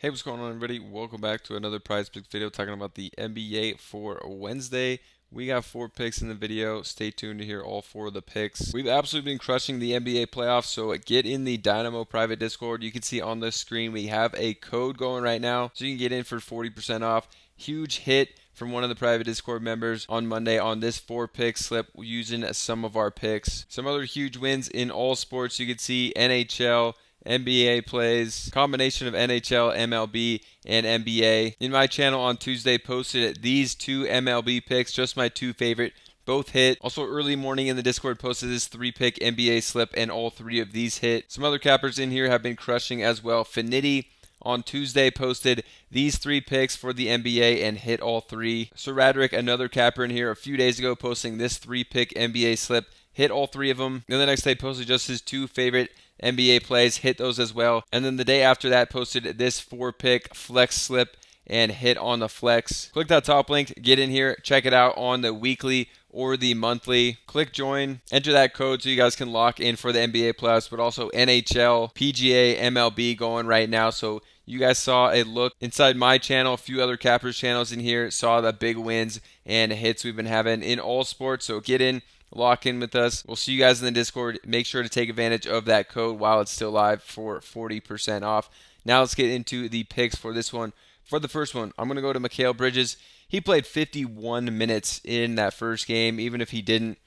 Hey, what's going on, everybody? Welcome back to another Prizepicks video talking about the NBA for Wednesday. We got 4 picks in the video. Stay tuned to hear all 4 of the picks. We've absolutely been crushing the NBA playoffs, so get in the Dynamo private Discord. You can see on the screen we have a code going right now, so you can get in for 40% off. Huge hit from one of the private Discord members on Monday on this 4-pick slip using some of our picks. Some other huge wins in all sports. You can see NHL, NBA plays, combination of NHL, MLB, and NBA. In my channel on Tuesday, posted these 2 MLB picks, just my 2 favorite. Both hit. Also, early morning in the Discord, posted this 3-pick NBA slip, and all 3 of these hit. Some other cappers in here have been crushing as well. Finiti on Tuesday posted these 3 picks for the NBA and hit all 3. Sir Radrick, another capper in here, a few days ago, posting this 3-pick NBA slip, hit all 3 of them. Then the next day, posted just his 2 favorite NBA plays, hit those as well. And then the day after that, posted this 4-pick flex slip and hit on the flex. Click that top link, get in here, check it out on the weekly or the monthly. Click join, enter that code so you guys can lock in for the NBA playoffs, but also NHL, PGA, MLB going right now. So you guys saw a look inside my channel, a few other cappers channels in here, saw the big wins and hits we've been having in all sports. So get in, lock in with us. We'll see you guys in the Discord. Make sure to take advantage of that code while it's still live for 40% off. Now let's get into the picks for this one. For the first one, I'm going to go to Mikal Bridges. He played 51 minutes in that first game. Even if he didn't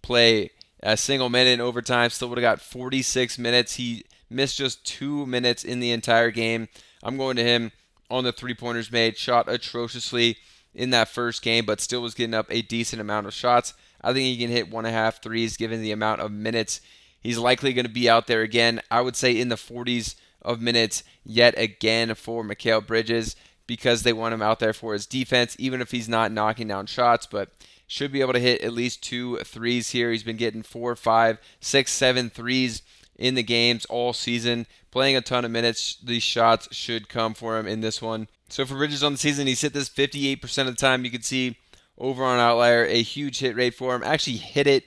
play a single minute in overtime, still would have got 46 minutes. He missed just 2 minutes in the entire game. I'm going to him on the three-pointers made. Shot atrociously in that first game, but still was getting up a decent amount of shots. I think he can hit 1.5 threes given the amount of minutes he's likely going to be out there again. I would say in the 40s of minutes yet again for Mikal Bridges because they want him out there for his defense, even if he's not knocking down shots, but should be able to hit at least 2 threes here. He's been getting 4, 5, 6, 7 threes in the games all season, playing a ton of minutes. These shots should come for him in this one. So for Bridges on the season, he's hit this 58% of the time. You can see over on Outlier, a huge hit rate for him. Actually hit it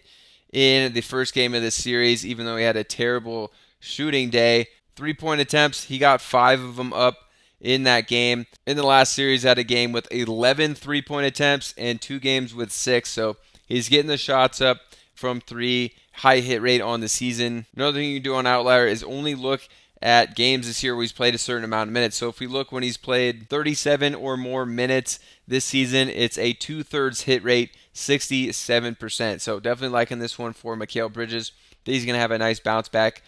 in the first game of this series, even though he had a terrible shooting day. 3-point attempts, he got 5 of them up in that game. In the last series, had a game with 11 3-point attempts and 2 games with 6. So he's getting the shots up from 3. High hit rate on the season. Another thing you can do on Outlier is only look at games this year where he's played a certain amount of minutes. So if we look when he's played 37 or more minutes this season, it's a 2/3 hit rate, 67%. So definitely liking this one for Mikal Bridges. He's going to have a nice bounce back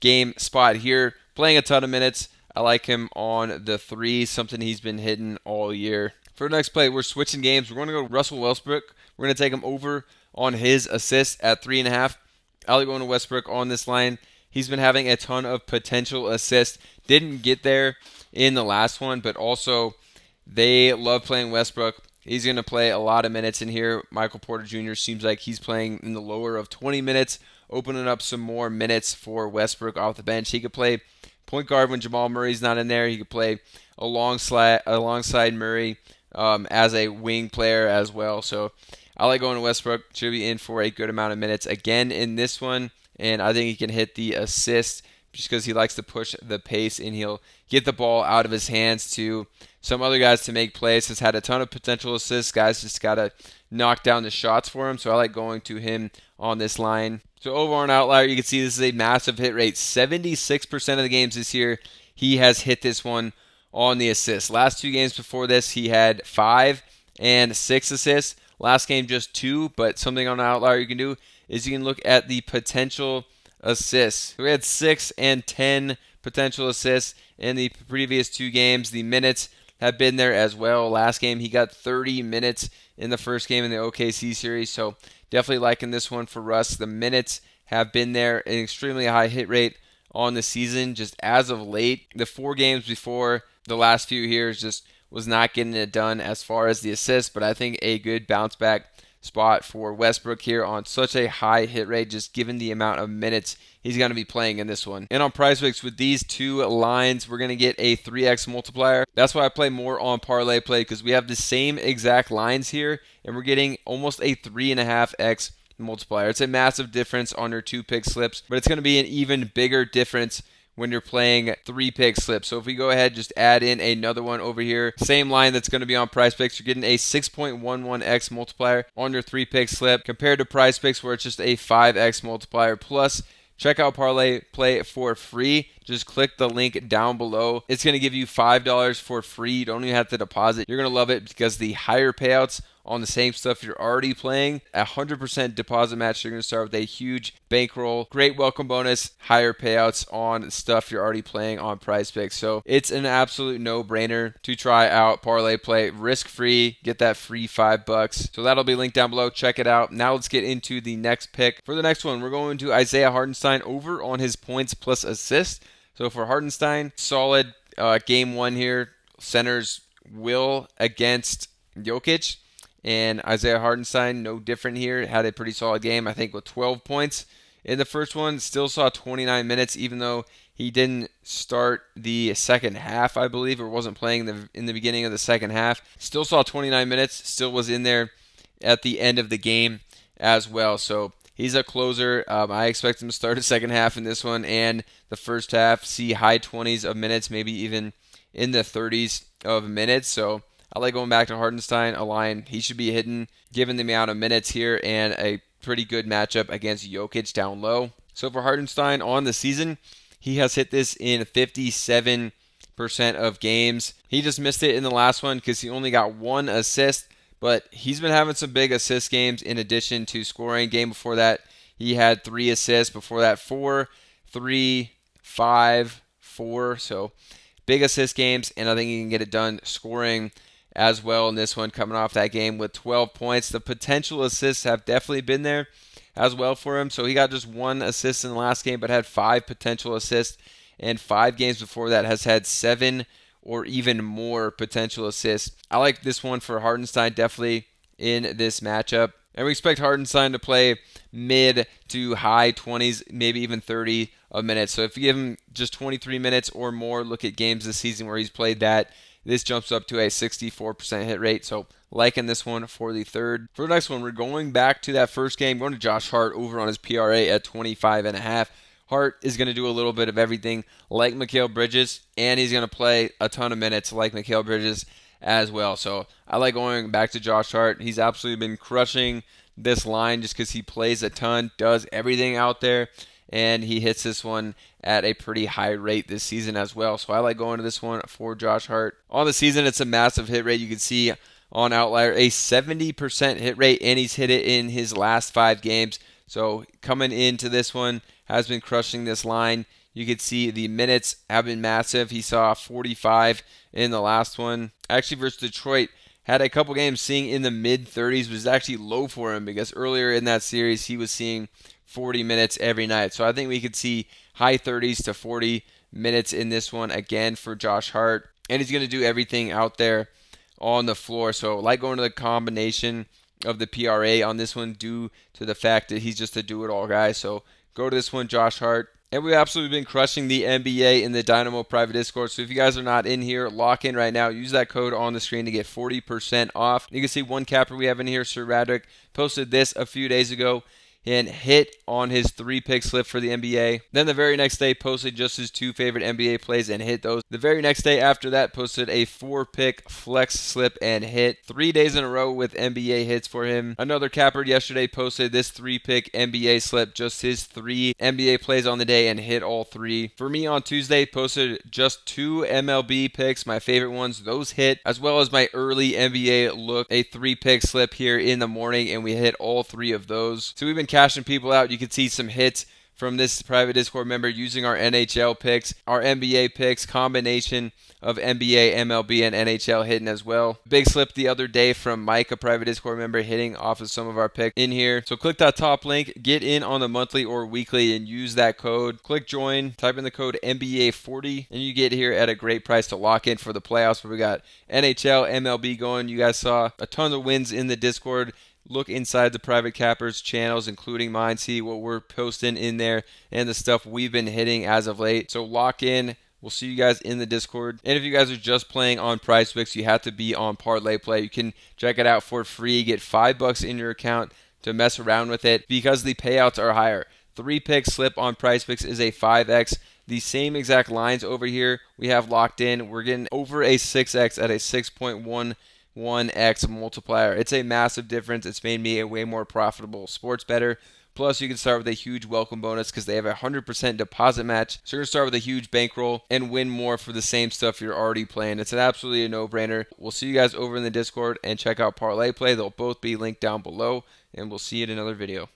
game spot here. Playing a ton of minutes. I like him on the 3, something he's been hitting all year. For the next play, we're switching games. We're going to go Russell Westbrook. We're going to take him over on his assists at 3.5. I like going to Westbrook on this line. He's been having a ton of potential assists. Didn't get there in the last one, but also they love playing Westbrook. He's going to play a lot of minutes in here. Michael Porter Jr. seems like he's playing in the lower of 20 minutes, opening up some more minutes for Westbrook off the bench. He could play point guard when Jamal Murray's not in there. He could play alongside Murray as a wing player as well. So I like going to Westbrook. Should be in for a good amount of minutes again in this one. And I think he can hit the assist just because he likes to push the pace and he'll get the ball out of his hands to some other guys to make plays. Has had a ton of potential assists. Guys just got to knock down the shots for him. So I like going to him on this line. So over on Outlier, you can see this is a massive hit rate. 76% of the games this year, he has hit this one on the assist. Last 2 games before this, he had 5 and 6 assists. Last game, just 2, but something on Outlier you can do is you can look at the potential assists. We had 6 and 10 potential assists in the previous 2 games. The minutes have been there as well. Last game, he got 30 minutes in the first game in the OKC series, so definitely liking this one for Russ. The minutes have been there, an extremely high hit rate on the season just as of late. The 4 games before the last few years just was not getting it done as far as the assists, but I think a good bounce back spot for Westbrook here on such a high hit rate, just given the amount of minutes he's going to be playing in this one. And on Prizepicks, with these 2 lines, we're going to get a 3x multiplier. That's why I play more on Parlay play, because we have the same exact lines here, and we're getting almost a 3.5x multiplier. It's a massive difference on your 2-pick slips, but it's going to be an even bigger difference when you're playing 3-pick slips. So if we go ahead, just add in another one over here, same line that's going to be on Prizepicks, you're getting a 6.11x multiplier on your 3-pick slip compared to Prizepicks where it's just a 5x multiplier. Plus, check out Parlay, play it for free. Just click the link down below. It's going to give you $5 for free. You don't even have to deposit. You're going to love it because the higher payouts on the same stuff you're already playing, 100% deposit match. You're going to start with a huge bankroll, great welcome bonus, higher payouts on stuff you're already playing on Prizepicks. So it's an absolute no-brainer to try out Parlay Play, risk-free, get that free $5. So that'll be linked down below. Check it out. Now let's get into the next pick. For the next one, we're going to Isaiah Hartenstein over on his points plus assist. So for Hartenstein, solid game one here. Centers will against Jokic. And Isaiah Hartenstein, no different here. Had a pretty solid game, I think, with 12 points in the first one. Still saw 29 minutes, even though he didn't start the second half, I believe, or wasn't playing in the beginning of the second half. Still saw 29 minutes. Still was in there at the end of the game as well. So he's a closer. I expect him to start the second half in this one and the first half. See high 20s of minutes, maybe even in the 30s of minutes. So I like going back to Hartenstein, a line he should be hitting given the amount of minutes here and a pretty good matchup against Jokic down low. So for Hartenstein on the season, he has hit this in 57% of games. He just missed it in the last one because he only got 1 assist, but he's been having some big assist games in addition to scoring. Game before that, he had 3 assists. Before that, 4, 3, 5, 4. So big assist games, and I think he can get it done scoring as well in this one, coming off that game with 12 points. The potential assists have definitely been there as well for him. So he got just 1 assist in the last game, but had 5 potential assists, and 5 games before that has had 7 or even more potential assists. I like this one for Hartenstein definitely in this matchup. And we expect Hartenstein to play mid to high 20s, maybe even 30 of minutes. So if you give him just 23 minutes or more, look at games this season where he's played that. This jumps up to a 64% hit rate. So liking this one for the third. For the next one, we're going back to that first game, going to Josh Hart over on his PRA at 25.5. Hart is going to do a little bit of everything like Mikal Bridges, and he's going to play a ton of minutes like Mikal Bridges as well. So I like going back to Josh Hart. He's absolutely been crushing this line just because he plays a ton, does everything out there, and he hits this one at a pretty high rate this season as well. So I like going to this one for Josh Hart. On the season, it's a massive hit rate. You can see on Outlier a 70% hit rate, and he's hit it in his last 5 games. So coming into this one, has been crushing this line. You can see the minutes have been massive. He saw 45 in the last one. Actually, versus Detroit, had a couple games seeing in the mid-30s, was actually low for him because earlier in that series, he was seeing 40 minutes every night. So I think we could see high 30s to 40 minutes in this one again for Josh Hart. And he's going to do everything out there on the floor. So I like going to the combination of the PRA on this one due to the fact that he's just a do-it-all guy. So go to this one, Josh Hart. And we've absolutely been crushing the NBA in the Dynamo private Discord. So if you guys are not in here, lock in right now. Use that code on the screen to get 40% off. You can see one capper we have in here, Sir Radrick, posted this a few days ago and hit on his 3-pick slip for the NBA. Then the very next day posted just his 2 favorite NBA plays and hit those. The very next day after that posted a 4-pick flex slip and hit. 3 days in a row with NBA hits for him. Another capper yesterday posted this 3-pick NBA slip, just his 3 NBA plays on the day and hit all 3. For me on Tuesday, posted just 2 MLB picks, my favorite ones. Those hit, as well as my early NBA look, a 3-pick slip here in the morning, and we hit all 3 of those. So we've been cashing people out. You can see some hits from this private Discord member using our NHL picks, our NBA picks, combination of NBA, MLB, and NHL hitting as well. Big slip the other day from Mike, a private Discord member, hitting off of some of our picks in here. So click that top link, get in on the monthly or weekly, and use that code. Click join, type in the code NBA40, and you get here at a great price to lock in for the playoffs where we got NHL, MLB going. You guys saw a ton of wins in the Discord. Look inside the private cappers channels, including mine, see what we're posting in there and the stuff we've been hitting as of late. So lock in. We'll see you guys in the Discord. And if you guys are just playing on Prizepicks, you have to be on Parlay Play. You can check it out for free. Get $5 in your account to mess around with it because the payouts are higher. 3-pick slip on Prizepicks is a 5x The same exact lines over here we have locked in. We're getting over a 6x at a 6.11x multiplier. It's a massive difference. It's made me a way more profitable sports bettor. Plus, you can start with a huge welcome bonus because they have a 100% deposit match. So you're going to start with a huge bankroll and win more for the same stuff you're already playing. It's absolutely a no-brainer. We'll see you guys over in the Discord and check out Parlay Play. They'll both be linked down below, and we'll see you in another video.